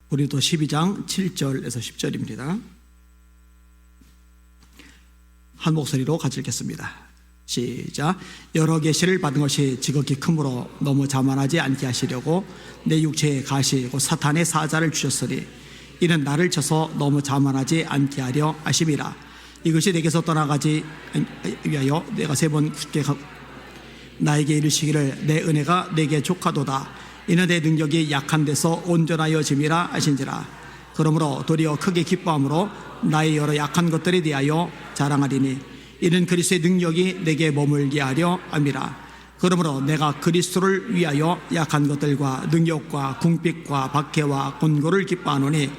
고린도 12장 7절에서 10절입니다. 한 목소리로 같이 읽겠습니다. 시작. 여러 계시를 받은 것이 지극히 크므로 너무 자만하지 않게 하시려고 내 육체에 가시 곧 사탄의 사자를 주셨으니 이는 나를 쳐서 너무 자만하지 않게 하려 하심이라. 이것이 내게서 떠나가지 위하여 내가 세 번 굳게 나에게 이르시기를 내 은혜가 내게 족하도다. 이는 내 능력이 약한 데서 온전하여 짐이라 하신지라. 그러므로 도리어 크게 기뻐함으로 나의 여러 약한 것들에 대하여 자랑하리니 이는 그리스도의 능력이 내게 머물게 하려 함이라. 그러므로 내가 그리스도를 위하여 약한 것들과 능력과 궁핍과 박해와 곤고를 기뻐하노니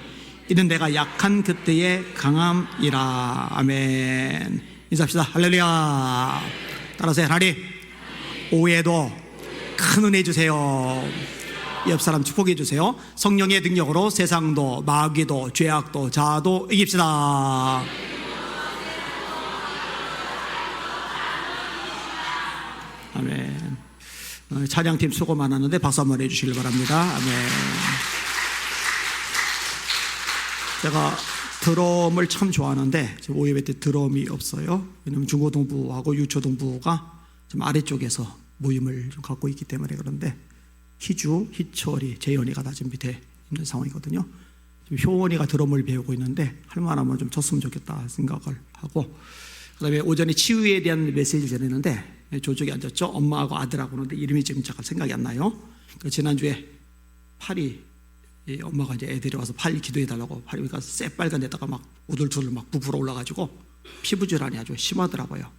이는 내가 약한 그때의 강함이라. 아멘. 인사합시다. 할렐루야. 따라서 하나님 오후에도 큰 은혜 주세요. 옆 사람 축복해 주세요. 성령의 능력으로 세상도 마귀도 죄악도 자아도 이깁시다. 아멘. 찬양팀 수고 많았는데 박수 한번 해주시길 바랍니다. 아멘. 제가 드럼을 참 좋아하는데 오후 예배 때 드럼이 없어요. 왜냐하면 중고등부하고 유초등부가 좀 아래쪽에서 모임을 좀 갖고 있기 때문에. 그런데 희주, 희철이, 재현이가 다 준비되어 있는 상황이거든요. 지금 효원이가 드럼을 배우고 있는데 할만하면 좀 쳤으면 좋겠다 생각을 하고, 그 다음에 오전에 치유에 대한 메시지를 전했는데 저쪽에 앉았죠. 엄마하고 아들하고. 그런데 이름이 지금 잠깐 생각이 안 나요. 지난주에 팔이, 엄마가 이제 애들이 와서 팔 기도해 달라고, 팔이 그러니까 새빨간 데다가 막 우들투들 막 부풀어 올라가지고 피부질환이 아주 심하더라고요.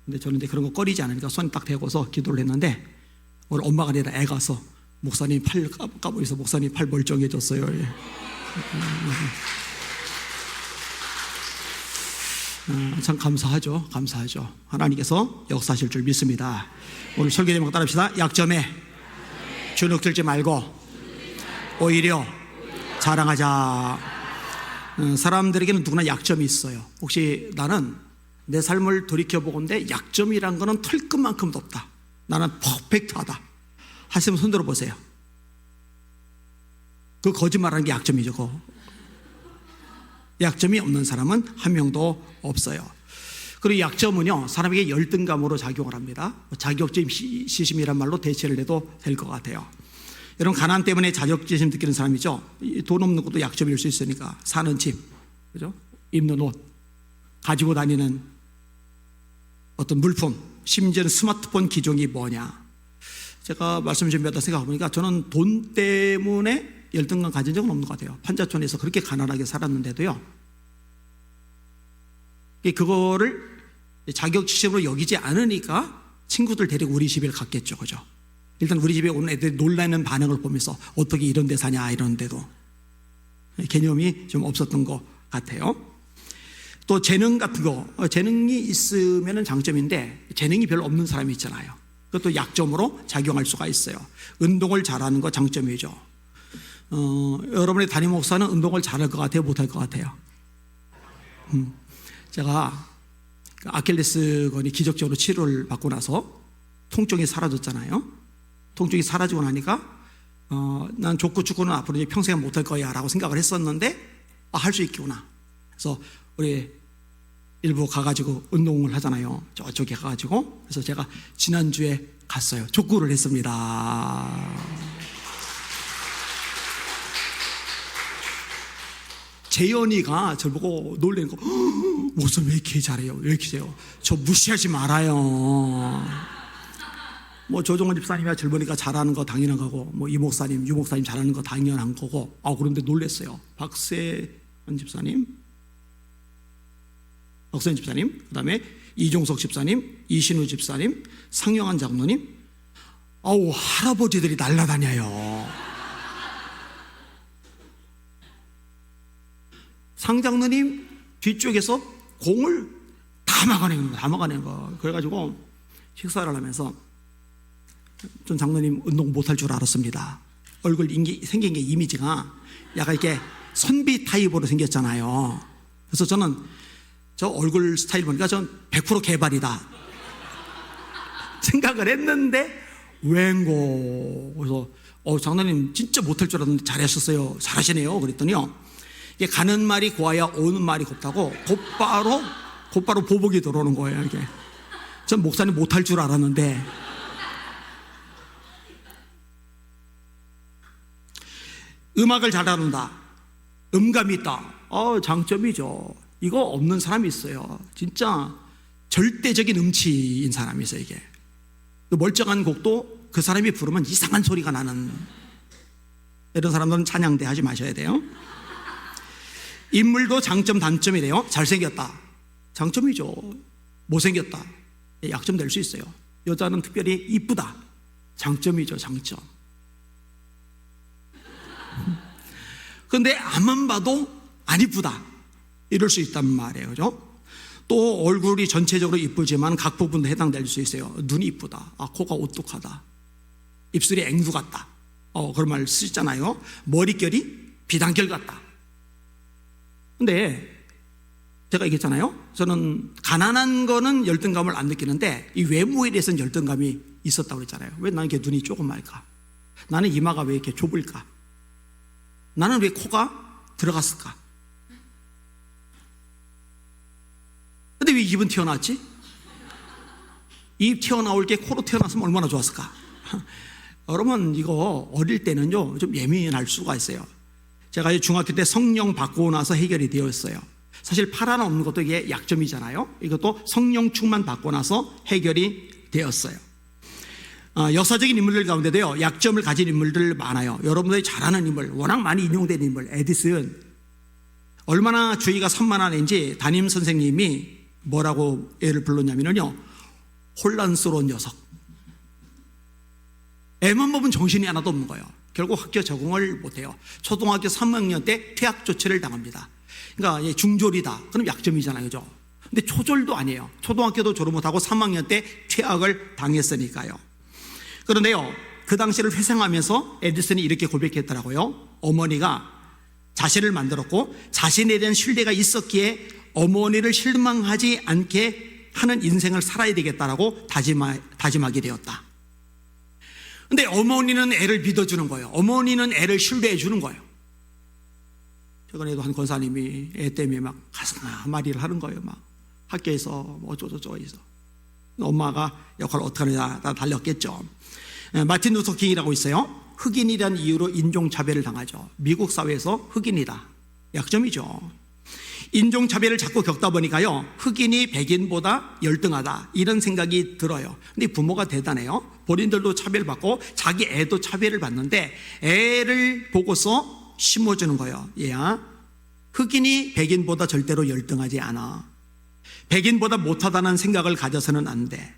근데 저는 이제 그런 거 꺼리지 않으니까 손 딱 대고서 기도를 했는데, 오늘 엄마가 아니라 애가 와서 목사님 팔 까보면서 목사님 팔 멀쩡해졌어요. 참 감사하죠. 감사하죠. 하나님께서 역사하실 줄 믿습니다. 오늘 설교 제목 따라합시다. 약점에 주눅 들지 말고 오히려 자랑하자. 사람들에게는 누구나 약점이 있어요. 혹시 나는 내 삶을 돌이켜보건대 약점이란 거는 털끝만큼도 없다, 나는 퍼펙트하다 하시면 손 들어보세요. 그 거짓말하는 게 약점이죠. 그거. 약점이 없는 사람은 한 명도 없어요. 그리고 약점은요, 사람에게 열등감으로 작용을 합니다. 자격지심 시심이란 말로 대체를 해도 될 것 같아요. 여러분, 가난 때문에 자격지심 느끼는 사람이죠. 돈 없는 것도 약점일 수 있으니까. 사는 집, 그죠? 입는 옷, 가지고 다니는 어떤 물품, 심지어는 스마트폰 기종이 뭐냐. 제가 말씀 준비하다 생각해보니까 저는 돈 때문에 열등감 가진 적은 없는 것 같아요. 판자촌에서 그렇게 가난하게 살았는데도요, 그거를 자격지심으로 여기지 않으니까 친구들 데리고 우리 집에 갔겠죠. 그죠? 일단 우리 집에 오는 애들이 놀라는 반응을 보면서 어떻게 이런 데 사냐 이러는데도 개념이 좀 없었던 것 같아요. 또 재능 같은 거, 재능이 있으면 장점인데 재능이 별로 없는 사람이 있잖아요. 그것도 약점으로 작용할 수가 있어요. 운동을 잘하는 거 장점이죠. 여러분의 담임 목사는 운동을 잘할 것 같아요, 못할 것 같아요? 제가 아킬레스건이 기적적으로 치료를 받고 나서 통증이 사라졌잖아요. 통증이 사라지고 나니까 난 족구 축구는 앞으로 이제 평생 못할 거야 라고 생각을 했었는데, 할 수 있겠구나. 그래서 우리 일부 가가지고 운동을 하잖아요. 저쪽에 가가지고. 그래서 제가 지난주에 갔어요. 족구를 했습니다. 재현이가 저를 보고 놀라는 거, 목사님 왜 이렇게 잘해요? 왜 이렇게 잘해요? 저 무시하지 말아요. 뭐 조종원 집사님이야 저를 보니까 잘하는 거 당연한 거고, 뭐 이 목사님, 유 목사님 잘하는 거 당연한 거고. 그런데 놀랐어요. 박세현 집사님, 그 다음에 이종석 집사님, 이신우 집사님, 상영한 장로님, 할아버지들이 날라다녀요. 상장로님 뒤쪽에서 공을 다 막아내는 거. 그래가지고 식사를 하면서 전 장로님 운동 못할 줄 알았습니다. 얼굴 생긴 게 이미지가 약간 이렇게 선비 타입으로 생겼잖아요. 그래서 저는 저 얼굴 스타일 보니까 전 100% 개발이다 생각을 했는데 웬고. 그래서 장로님 진짜 못할 줄 알았는데 잘하셨어요. 잘하시네요. 그랬더니요, 이게 가는 말이 고와야 오는 말이 곱다고 곧바로 보복이 들어오는 거예요. 이게 전 목사님 못할 줄 알았는데. 음악을 잘하는다, 음감이 있다, 장점이죠. 이거 없는 사람이 있어요. 진짜 절대적인 음치인 사람이 있어요. 이게 멀쩡한 곡도 그 사람이 부르면 이상한 소리가 나는, 이런 사람들은 찬양대 하지 마셔야 돼요. 인물도 장점 단점이래요. 잘생겼다, 장점이죠. 못생겼다, 약점 될 수 있어요. 여자는 특별히 이쁘다, 장점이죠. 장점. 그런데 앞만 봐도 안 이쁘다, 이럴 수 있단 말이에요. 그죠? 또 얼굴이 전체적으로 이쁘지만 각 부분도 해당될 수 있어요. 눈이 이쁘다, 코가 오똑하다, 입술이 앵두 같다, 그런 말 쓰잖아요. 머릿결이 비단결 같다. 근데 제가 얘기했잖아요. 저는 가난한 거는 열등감을 안 느끼는데 이 외모에 대해서는 열등감이 있었다고 그랬잖아요. 왜 나는 이렇게 눈이 조그말까? 나는 이마가 왜 이렇게 좁을까? 나는 왜 코가 들어갔을까? 근데 왜 입은 튀어나왔지? 입 튀어나올 게 코로 튀어나왔으면 얼마나 좋았을까? 여러분, 이거 어릴 때는요 좀 예민할 수가 있어요. 제가 중학교 때 성령 받고 나서 해결이 되었어요. 사실 팔 하나 없는 것도 이게 약점이잖아요. 이것도 성령 충만 받고 나서 해결이 되었어요. 역사적인 인물들 가운데도요 약점을 가진 인물들 많아요. 여러분들이 잘 아는 인물, 워낙 많이 인용되는 인물, 에디슨. 얼마나 주의가 산만한지 담임 선생님이 뭐라고 애를 불렀냐면요, 혼란스러운 녀석. 애만 보면 정신이 하나도 없는 거예요. 결국 학교 적응을 못해요. 초등학교 3학년 때 퇴학 조치를 당합니다. 그러니까 중졸이다, 그럼 약점이잖아요. 그죠? 근데 초졸도 아니에요. 초등학교도 졸업 못하고 3학년 때 퇴학을 당했으니까요. 그런데요, 그 당시를 회상하면서 에디슨이 이렇게 고백했더라고요. 어머니가 자신을 만들었고 자신에 대한 신뢰가 있었기에 어머니를 실망하지 않게 하는 인생을 살아야 되겠다라고 다짐하게 되었다. 근데 어머니는 애를 믿어주는 거예요. 어머니는 애를 신뢰해 주는 거예요. 최근에도 한 권사님이 애 때문에 막 가슴 한마디를 하는 거예요. 막 학교에서 어쩌고저쩌고 해서 엄마가 역할을 어떻게 하느냐 다 달렸겠죠. 마틴 루터 킹이라고 있어요. 흑인이라는 이유로 인종차별을 당하죠. 미국 사회에서 흑인이다, 약점이죠. 인종차별을 자꾸 겪다 보니까요 흑인이 백인보다 열등하다, 이런 생각이 들어요. 근데 부모가 대단해요. 본인들도 차별받고 자기 애도 차별을 받는데 애를 보고서 심어주는 거예요. 얘야, 흑인이 백인보다 절대로 열등하지 않아. 백인보다 못하다는 생각을 가져서는 안 돼.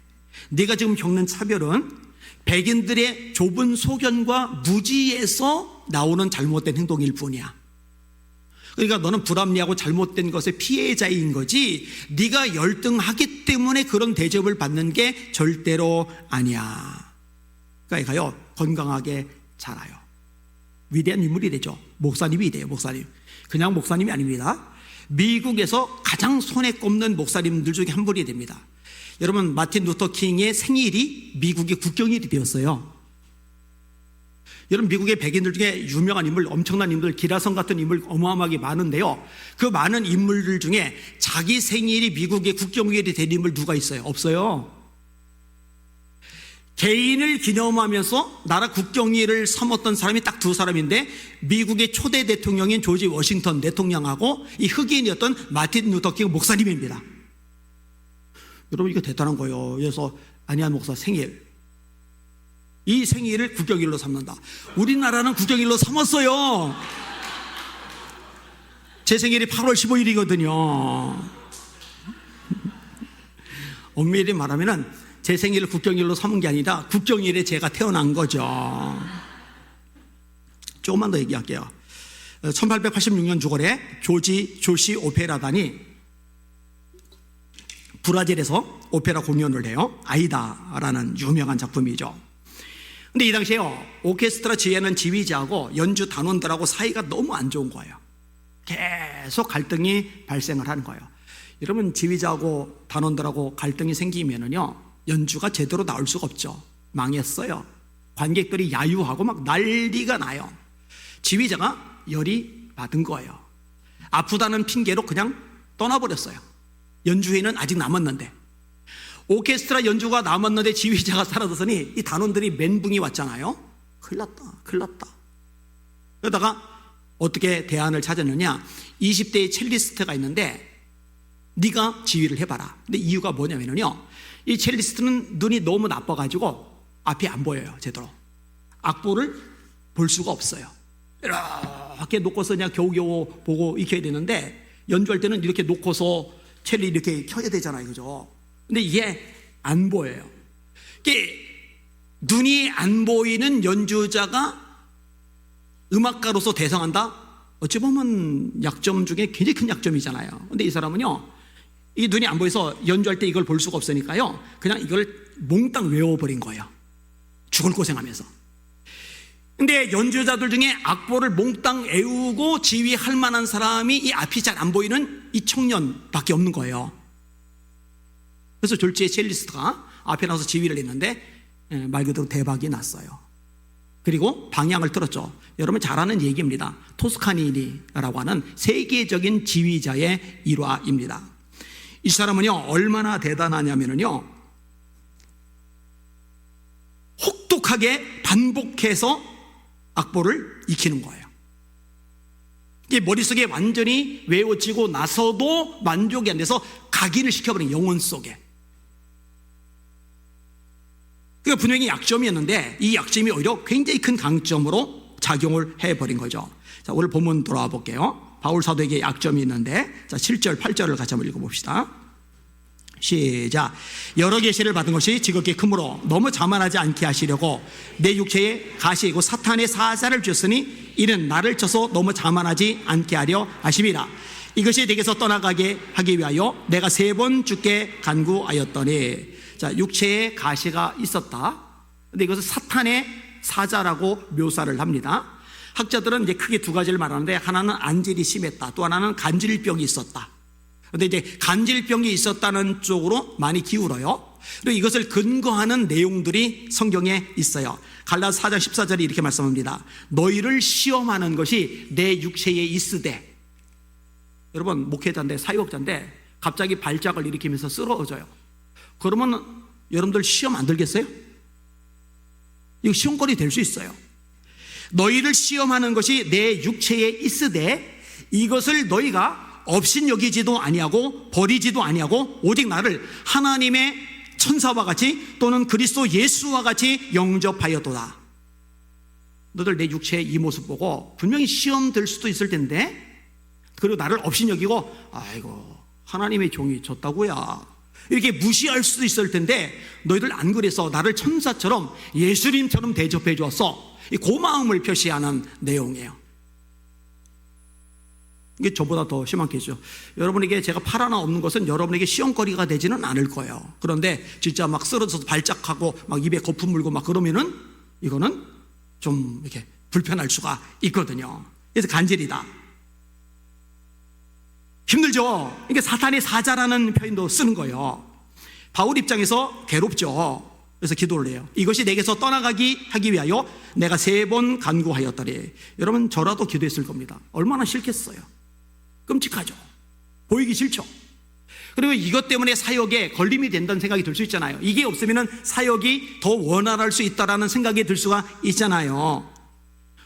네가 지금 겪는 차별은 백인들의 좁은 소견과 무지에서 나오는 잘못된 행동일 뿐이야. 그러니까 너는 불합리하고 잘못된 것의 피해자인 거지, 네가 열등하기 때문에 그런 대접을 받는 게 절대로 아니야. 그러니까요 건강하게 자라요. 위대한 인물이 되죠. 목사님이 돼요. 목사님, 그냥 목사님이 아닙니다. 미국에서 가장 손에 꼽는 목사님들 중에 한 분이 됩니다. 여러분, 마틴 루터 킹의 생일이 미국의 국경일이 되었어요. 여러분, 미국의 백인들 중에 유명한 인물, 엄청난 인물, 기라성 같은 인물 어마어마하게 많은데요, 그 많은 인물들 중에 자기 생일이 미국의 국경일이 된 인물 누가 있어요? 없어요. 개인을 기념하면서 나라 국경일을 삼았던 사람이 딱 두 사람인데, 미국의 초대 대통령인 조지 워싱턴 대통령하고 이 흑인이었던 마틴 루터 킹 목사님입니다. 여러분, 이거 대단한 거예요. 그래서 안희안 목사 생일, 이 생일을 국경일로 삼는다. 우리나라는 국경일로 삼았어요. 제 생일이 8월 15일이거든요. 엄밀히 말하면 제 생일을 국경일로 삼은 게 아니라 국경일에 제가 태어난 거죠. 조금만 더 얘기할게요. 1886년 6월에 조시 오페라단이 브라질에서 오페라 공연을 해요. 아이다라는 유명한 작품이죠. 근데 이 당시에요, 오케스트라 지휘하는 지휘자하고 연주 단원들하고 사이가 너무 안 좋은 거예요. 계속 갈등이 발생을 하는 거예요. 여러분, 지휘자하고 단원들하고 갈등이 생기면은요 연주가 제대로 나올 수가 없죠. 망했어요. 관객들이 야유하고 막 난리가 나요. 지휘자가 열이 받은 거예요. 아프다는 핑계로 그냥 떠나버렸어요. 연주회는 아직 남았는데, 오케스트라 연주가 남았는데 지휘자가 사라졌으니 이 단원들이 멘붕이 왔잖아요. 큰일 났다. 그러다가 어떻게 대안을 찾았느냐, 20대의 첼리스트가 있는데 네가 지휘를 해봐라. 근데 이유가 뭐냐면요, 이 첼리스트는 눈이 너무 나빠가지고 앞이 안 보여요. 제대로 악보를 볼 수가 없어요. 이렇게 놓고서 그냥 겨우겨우 보고 익혀야 되는데, 연주할 때는 이렇게 놓고서 첼리 이렇게 켜야 되잖아요, 그죠? 근데 이게 안 보여요. 이게 눈이 안 보이는 연주자가 음악가로서 대성한다? 어찌 보면 약점 중에 굉장히 큰 약점이잖아요. 근데 이 사람은요, 이 눈이 안 보여서 연주할 때 이걸 볼 수가 없으니까요, 그냥 이걸 몽땅 외워버린 거예요. 죽을 고생하면서. 근데 연주자들 중에 악보를 몽땅 외우고 지휘할 만한 사람이 이 앞이 잘 안 보이는 이 청년밖에 없는 거예요. 그래서 졸지에 첼리스트가 앞에 나서 지휘를 했는데 말 그대로 대박이 났어요. 그리고 방향을 틀었죠. 여러분 잘 아는 얘기입니다. 토스카니니라고 하는 세계적인 지휘자의 일화입니다. 이 사람은요, 얼마나 대단하냐면요, 혹독하게 반복해서 악보를 익히는 거예요. 이게 머릿속에 완전히 외워지고 나서도 만족이 안 돼서 각인을 시켜버린 영혼 속에. 그게 분명히 약점이었는데 이 약점이 오히려 굉장히 큰 강점으로 작용을 해버린 거죠. 자, 오늘 본문 돌아와 볼게요. 바울 사도에게 약점이 있는데, 자, 7절, 8절을 같이 한번 읽어봅시다. 시작. 여러 계시를 받은 것이 지극히 크므로 너무 자만하지 않게 하시려고 내 육체에 가시이고 사탄의 사자를 주셨으니 이는 나를 쳐서 너무 자만하지 않게 하려 하심이라. 이것이 내게서 떠나가게 하기 위하여 내가 3번 주께 간구하였더니. 자, 육체에 가시가 있었다. 근데 이것은 사탄의 사자라고 묘사를 합니다. 학자들은 이제 크게 2가지를 말하는데, 하나는 안질이 심했다, 또 하나는 간질병이 있었다. 근데 이제 간질병이 있었다는 쪽으로 많이 기울어요. 그리고 이것을 근거하는 내용들이 성경에 있어요. 갈라디아 4장 14절이 이렇게 말씀합니다. 너희를 시험하는 것이 내 육체에 있으되. 여러분, 목회자인데 사역자인데 갑자기 발작을 일으키면서 쓰러져요. 그러면 여러분들 시험 안 들겠어요? 이거 시험거리 될 수 있어요. 너희를 시험하는 것이 내 육체에 있으되 이것을 너희가 업신여기지도 아니하고 버리지도 아니하고 오직 나를 하나님의 천사와 같이 또는 그리스도 예수와 같이 영접하였도다. 너들 내 육체의 이 모습 보고 분명히 시험 될 수도 있을 텐데, 그리고 나를 업신여기고 아이고 하나님의 종이 졌다고야 이렇게 무시할 수도 있을 텐데, 너희들 안 그래서 나를 천사처럼 예수님처럼 대접해 주었어. 이 고마움을 표시하는 내용이에요. 이게 저보다 더 심하겠죠. 여러분에게 제가 팔 하나 없는 것은 여러분에게 시험거리가 되지는 않을 거예요. 그런데 진짜 막 쓰러져서 발작하고 막 입에 거품 물고 막 그러면은 이거는 좀 이렇게 불편할 수가 있거든요. 그래서 간질이다. 힘들죠. 이게 사탄의 사자라는 표현도 쓰는 거예요. 바울 입장에서 괴롭죠. 그래서 기도를 해요. 이것이 내게서 떠나가기 하기 위하여 내가 3번 간구하였더니. 여러분 저라도 기도했을 겁니다. 얼마나 싫겠어요. 끔찍하죠. 보이기 싫죠. 그리고 이것 때문에 사역에 걸림이 된다는 생각이 들 수 있잖아요. 이게 없으면 사역이 더 원활할 수 있다는 생각이 들 수가 있잖아요.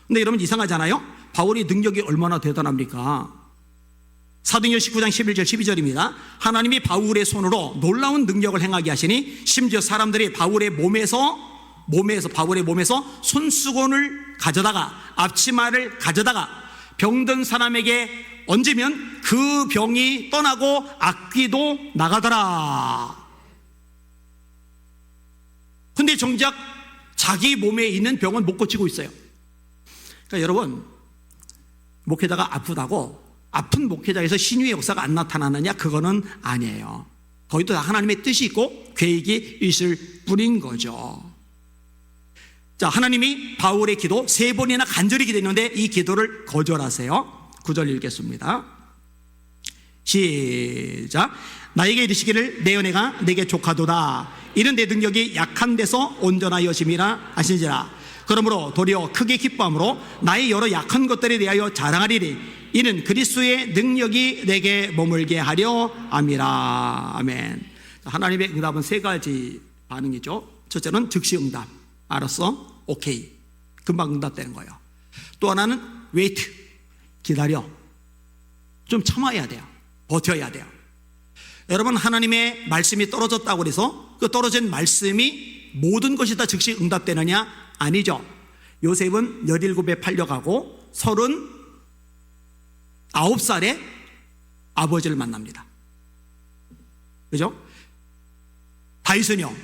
근데 여러분 이상하잖아요. 바울의 능력이 얼마나 대단합니까? 사도행전 19장 11절 12절입니다. 하나님이 바울의 손으로 놀라운 능력을 행하게 하시니 심지어 사람들이 바울의 몸에서 손수건을 가져다가 앞치마를 가져다가 병든 사람에게 얹으면 그 병이 떠나고 악귀도 나가더라. 근데 정작 자기 몸에 있는 병은 못 고치고 있어요. 그러니까 여러분, 목회자가 아프다고 아픈 목회자에서 신유의 역사가 안 나타나느냐? 그거는 아니에요. 거기도 다 하나님의 뜻이 있고 계획이 있을 뿐인 거죠. 자, 하나님이 바울의 기도 3번이나 간절히 기도했는데 이 기도를 거절하세요. 9절 읽겠습니다. 시작. 나에게 이르시기를 내 은혜가 내게 족하도다. 이는 내 능력이 약한 데서 온전하여심이라 하시니라. 그러므로 도리어 크게 기뻐함으로 나의 여러 약한 것들에 대하여 자랑하리니 이는 그리스도의 능력이 내게 머물게 하려 함이라. 아멘. 하나님의 응답은 세 가지 반응이죠. 첫째는 즉시 응답. 알았어? 오케이. 금방 응답되는 거예요. 또 하나는 웨이트. 기다려. 좀 참아야 돼요. 버텨야 돼요. 여러분, 하나님의 말씀이 떨어졌다고 해서 그 떨어진 말씀이 모든 것이 다 즉시 응답되느냐? 아니죠. 요셉은 17에 팔려가고 39살에 아버지를 만납니다. 그죠? 다윗은요,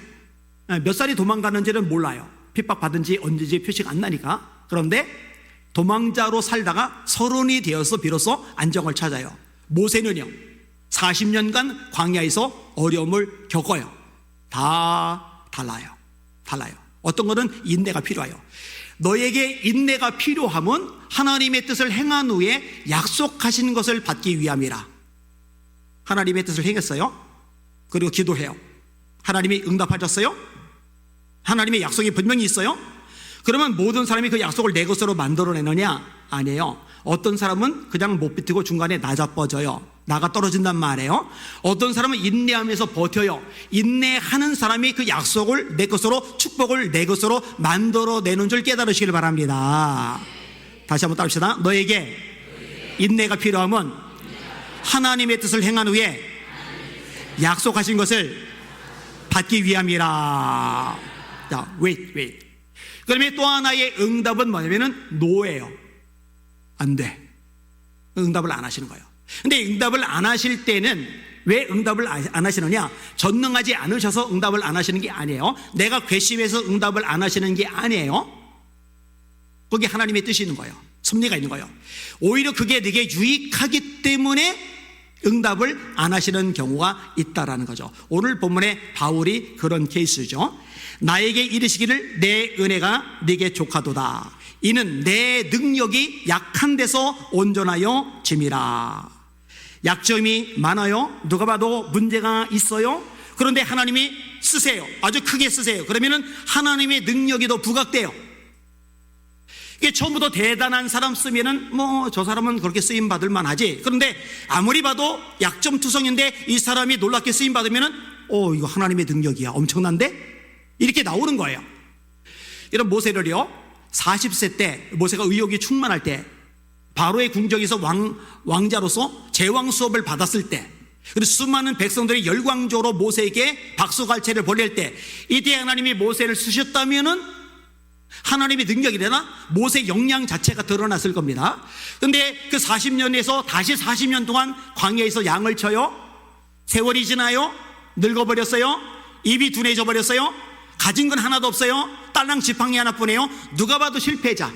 몇 살이 도망가는지는 몰라요. 핍박받은지 언제지 표시가 안 나니까. 그런데 도망자로 살다가 30이 되어서 비로소 안정을 찾아요. 모세는요, 40년간 광야에서 어려움을 겪어요. 다 달라요. 어떤 거는 인내가 필요해요. 너에게 인내가 필요함은 하나님의 뜻을 행한 후에 약속하신 것을 받기 위함이라. 하나님의 뜻을 행했어요. 그리고 기도해요. 하나님이 응답하셨어요. 하나님의 약속이 분명히 있어요. 그러면 모든 사람이 그 약속을 내 것으로 만들어내느냐? 아니에요. 어떤 사람은 그냥 못 비트고 중간에 나자빠져요. 나가 떨어진단 말이에요. 어떤 사람은 인내하면서 버텨요. 인내하는 사람이 그 약속을 내 것으로, 축복을 내 것으로 만들어내는 줄 깨달으시길 바랍니다. 다시 한번 따릅시다. 너에게 인내가 필요하면 하나님의 뜻을 행한 후에 약속하신 것을 받기 위함이라. 자, wait. 그러면 또 하나의 응답은 뭐냐면은 노예요. 안 돼. 응답을 안 하시는 거예요. 근데 응답을 안 하실 때는 왜 응답을 안 하시느냐? 전능하지 않으셔서 응답을 안 하시는 게 아니에요. 내가 괘씸해서 응답을 안 하시는 게 아니에요. 거기 하나님의 뜻이 있는 거예요. 섭리가 있는 거예요. 오히려 그게 되게 유익하기 때문에 응답을 안 하시는 경우가 있다라는 거죠. 오늘 본문에 바울이 그런 케이스죠. 나에게 이르시기를 내 은혜가 네게 족하도다. 이는 내 능력이 약한 데서 온전하여 짐이라. 약점이 많아요. 누가 봐도 문제가 있어요. 그런데 하나님이 쓰세요. 아주 크게 쓰세요. 그러면은 하나님의 능력이 더 부각돼요. 이게 처음부터 대단한 사람 쓰면은 뭐 저 사람은 그렇게 쓰임 받을 만하지. 그런데 아무리 봐도 약점투성인데 이 사람이 놀랍게 쓰임 받으면은 이거 하나님의 능력이야. 엄청난데? 이렇게 나오는 거예요. 이런 모세를요, 40세 때 모세가 의욕이 충만할 때 바로의 궁정에서 왕자로서 제왕 수업을 받았을 때, 그리고 수많은 백성들이 열광적으로 모세에게 박수갈채를 보낼 때, 이때 하나님이 모세를 쓰셨다면은 하나님의 능력이래나 모세 역량 자체가 드러났을 겁니다. 그런데 그 40년에서 다시 40년 동안 광야에서 양을 쳐요. 세월이 지나요. 늙어버렸어요. 입이 둔해져 버렸어요. 가진 건 하나도 없어요. 딸랑 지팡이 하나뿐이에요. 누가 봐도 실패자,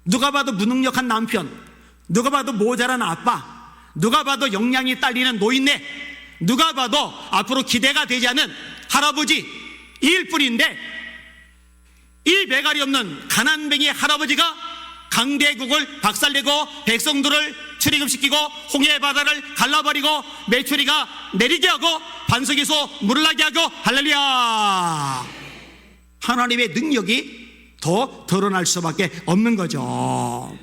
누가 봐도 무능력한 남편, 누가 봐도 모자란 아빠, 누가 봐도 역량이 딸리는 노인네, 누가 봐도 앞으로 기대가 되지 않은 할아버지 일 뿐인데, 이 매갈이 없는 가난뱅이 할아버지가 강대국을 박살내고 백성들을 출애굽시키고 홍해 바다를 갈라버리고 메추리가 내리게 하고 반석에서 물을 나게 하고, 할렐루야! 하나님의 능력이 더 드러날 수밖에 없는 거죠.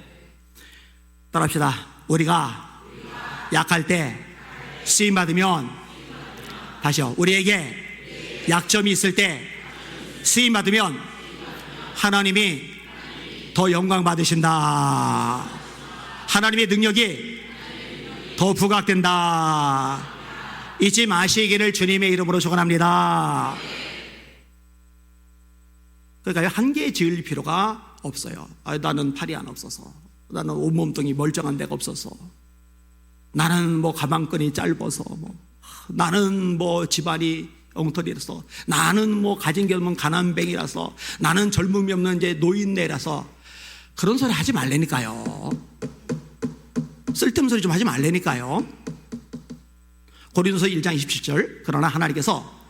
따라합시다. 우리가 약할 때 쓰임받으면, 다시요, 우리에게 약점이 있을 때 쓰임받으면 하나님이 더 영광 받으신다. 하나님의 능력이 더 부각된다. 잊지 마시기를 주님의 이름으로 축원합니다. 그러니까 한계에 지을 필요가 없어요. 나는 팔이 안 없어서, 나는 온몸뚱이 멀쩡한 데가 없어서, 나는 뭐 가방끈이 짧아서, 나는 뭐 집안이 엉터리라서, 나는 뭐 가진 게 없는 가난뱅이라서, 나는 젊음이 없는 이제 노인네라서, 그런 소리 하지 말라니까요. 쓸데없는 소리 좀 하지 말라니까요. 고린도서 1장 27절, 그러나 하나님께서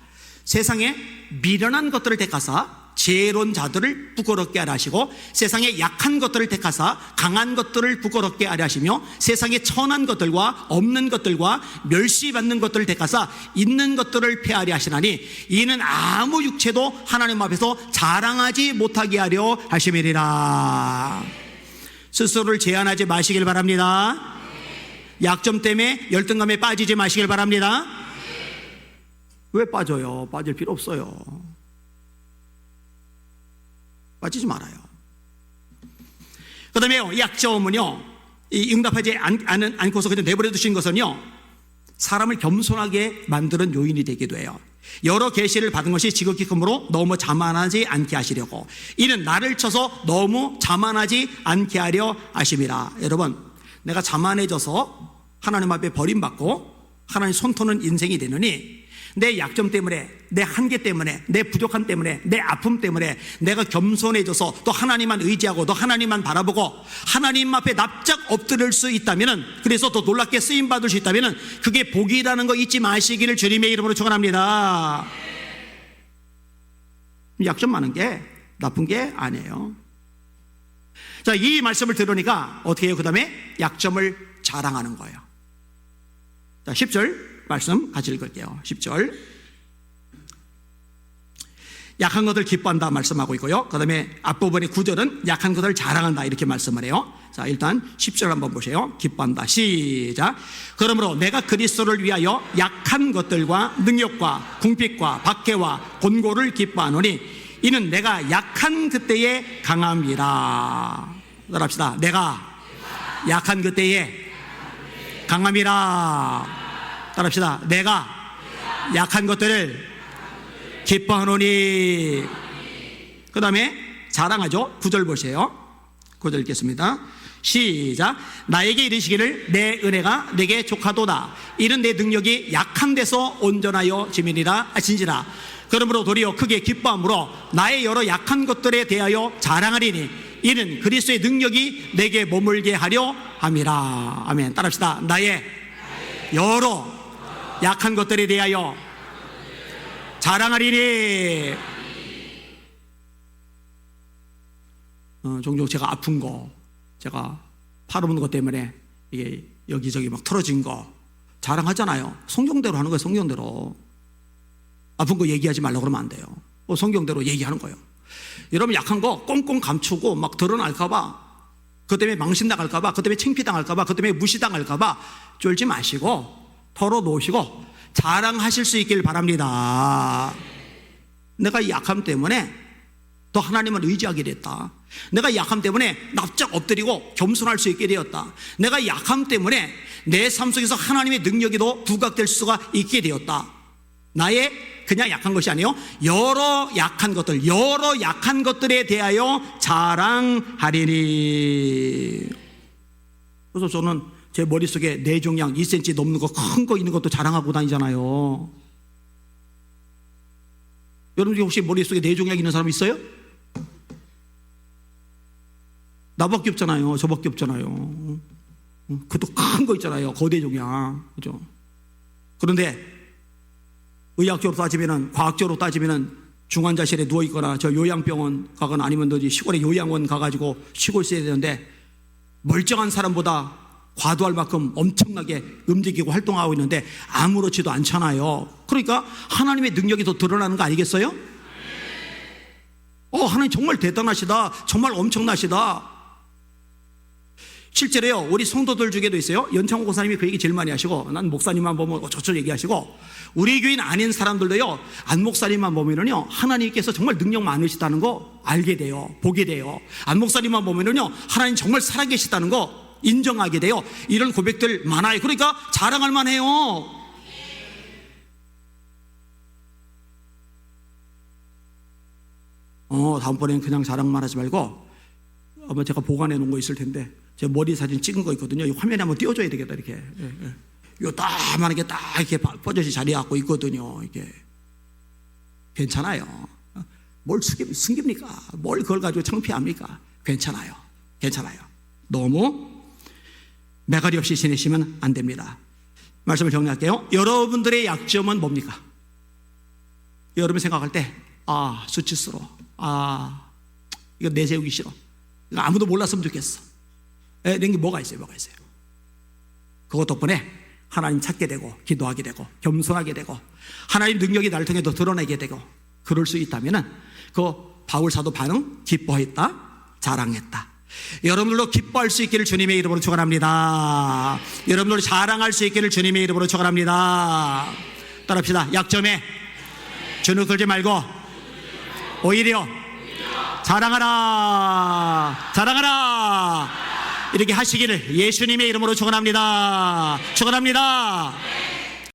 세상에 미련한 것들을 택하사 지혜로운 자들을 부끄럽게 하려 하시고 세상의 약한 것들을 택하사 강한 것들을 부끄럽게 하려 하시며 세상의 천한 것들과 없는 것들과 멸시받는 것들을 택하사 있는 것들을 폐하려 하시나니 이는 아무 육체도 하나님 앞에서 자랑하지 못하게 하려 하심이리라. 스스로를 제한하지 마시길 바랍니다. 약점 때문에 열등감에 빠지지 마시길 바랍니다. 왜 빠져요? 빠질 필요 없어요. 빠지지 말아요. 그 다음에 약점은요, 이 응답하지 않고서 그냥 내버려 두신 것은요, 사람을 겸손하게 만드는 요인이 되기도 해요. 여러 계시를 받은 것이 지극히 크므로 너무 자만하지 않게 하시려고 이는 나를 쳐서 너무 자만하지 않게 하려 하심이라. 여러분, 내가 자만해져서 하나님 앞에 버림받고 하나님 손터는 인생이 되느니 내 약점 때문에, 내 한계 때문에, 내 부족함 때문에, 내 아픔 때문에 내가 겸손해져서 또 하나님만 의지하고 또 하나님만 바라보고 하나님 앞에 납작 엎드릴 수 있다면, 그래서 더 놀랍게 쓰임받을 수 있다면 그게 복이라는 거 잊지 마시기를 주님의 이름으로 축원합니다. 약점 많은 게 나쁜 게 아니에요. 자, 이 말씀을 들으니까 어떻게 해요? 그 다음에 약점을 자랑하는 거예요. 자, 10절 말씀 같이 읽을게요. 10절. 약한 것을 기뻐한다 말씀하고 있고요. 그 다음에 앞부분의 9절은 약한 것을 자랑한다 이렇게 말씀을 해요. 자, 일단 10절 한번 보세요. 기뻐한다. 시작. 그러므로 내가 그리스도를 위하여 약한 것들과 능력과 궁핍과 박해와 곤고를 기뻐하노니 이는 내가 약한 그때에 강함이라. 따라합시다. 내가 약한 그때에 강함이라. 따라합시다. 내가 약한 것들을 기뻐하노니. 그 다음에 자랑하죠. 9절 보세요. 9절 읽겠습니다. 시작. 나에게 이르시기를 내 은혜가 내게 족하도다. 이는 내 능력이 약한 데서 온전하여 진지라. 그러므로 도리어 크게 기뻐함으로 나의 여러 약한 것들에 대하여 자랑하리니 이는 그리스도의 능력이 내게 머물게 하려 함이라. 아멘. 따라합시다. 나의 여러 약한 것들에 대하여 자랑하리니. 종종 제가 아픈 거, 제가 팔 없는 것 때문에 이게 여기저기 막 틀어진 거 자랑하잖아요. 성경대로 하는 거예요. 성경대로. 아픈 거 얘기하지 말라고 그러면 안 돼요. 성경대로 얘기하는 거예요. 여러분, 약한 거 꽁꽁 감추고 막 드러날까봐, 그것 때문에 망신당할까봐, 그것 때문에 창피당할까봐, 그것 때문에 무시당할까봐 쫄지 마시고 털어놓으시고 자랑하실 수 있길 바랍니다. 내가 이 약함 때문에 더 하나님을 의지하게 됐다. 내가 이 약함 때문에 납작 엎드리고 겸손할 수 있게 되었다. 내가 이 약함 때문에 내 삶 속에서 하나님의 능력이 더 부각될 수가 있게 되었다. 나의 그냥 약한 것이 아니요, 여러 약한 것들에 대하여 자랑하리니. 그래서 저는 제 머릿속에 뇌종양 2cm 넘는 거, 큰 거 있는 것도 자랑하고 다니잖아요. 여러분 혹시 머릿속에 뇌종양 있는 사람 있어요? 나밖에 없잖아요. 저밖에 없잖아요. 그것도 큰 거 있잖아요. 거대종양. 그죠? 그런데 의학적으로 따지면은, 과학적으로 따지면은 중환자실에 누워있거나 저 요양병원 가거나 아니면 어디 시골에 요양원 가가지고 쉬고 있어야 되는데 멀쩡한 사람보다 과도할 만큼 엄청나게 움직이고 활동하고 있는데 아무렇지도 않잖아요. 그러니까 하나님의 능력이 더 드러나는 거 아니겠어요? 하나님 정말 대단하시다. 정말 엄청나시다. 실제로요, 우리 성도들 중에도 있어요. 연창호 고사님이 그 얘기 제일 많이 하시고, 난 목사님만 보면 저쪽 얘기하시고, 우리 교인 아닌 사람들도요, 안 목사님만 보면은요, 하나님께서 정말 능력 많으시다는 거 알게 돼요. 보게 돼요. 안 목사님만 보면은요, 하나님 정말 살아계시다는 거 인정하게 돼요. 이런 고백들 많아요. 그러니까 자랑할 만해요. 다음번에는 그냥 자랑만 하지 말고, 아마 제가 보관해 놓은 거 있을 텐데, 제 머리 사진 찍은 거 있거든요. 이 화면에 한번 띄워줘야 되겠다, 이렇게. 요 따만한 게 딱 이렇게 뻗어지 자리에 갖고 있거든요. 이게. 괜찮아요. 뭘 숨깁니까? 뭘 그걸 가지고 창피합니까? 괜찮아요. 괜찮아요. 너무 매가리 없이 지내시면 안 됩니다. 말씀을 정리할게요. 여러분들의 약점은 뭡니까? 여러분 생각할 때, 수치스러워. 이거 내세우기 싫어. 이거 아무도 몰랐으면 좋겠어. 이런 게 뭐가 있어요? 그것 덕분에 하나님 찾게 되고 기도하게 되고 겸손하게 되고 하나님 능력이 나를 통해 더 드러내게 되고 그럴 수 있다면은 그 바울 사도 반응 기뻐했다, 자랑했다. 여러분들도 기뻐할 수 있기를 주님의 이름으로 축원합니다. 여러분들도 자랑할 수 있기를 주님의 이름으로 축원합니다. 따라합시다. 약점에 주눅 들지 말고 오히려 자랑하라 이렇게 하시기를 예수님의 이름으로 축원합니다. 축원합니다.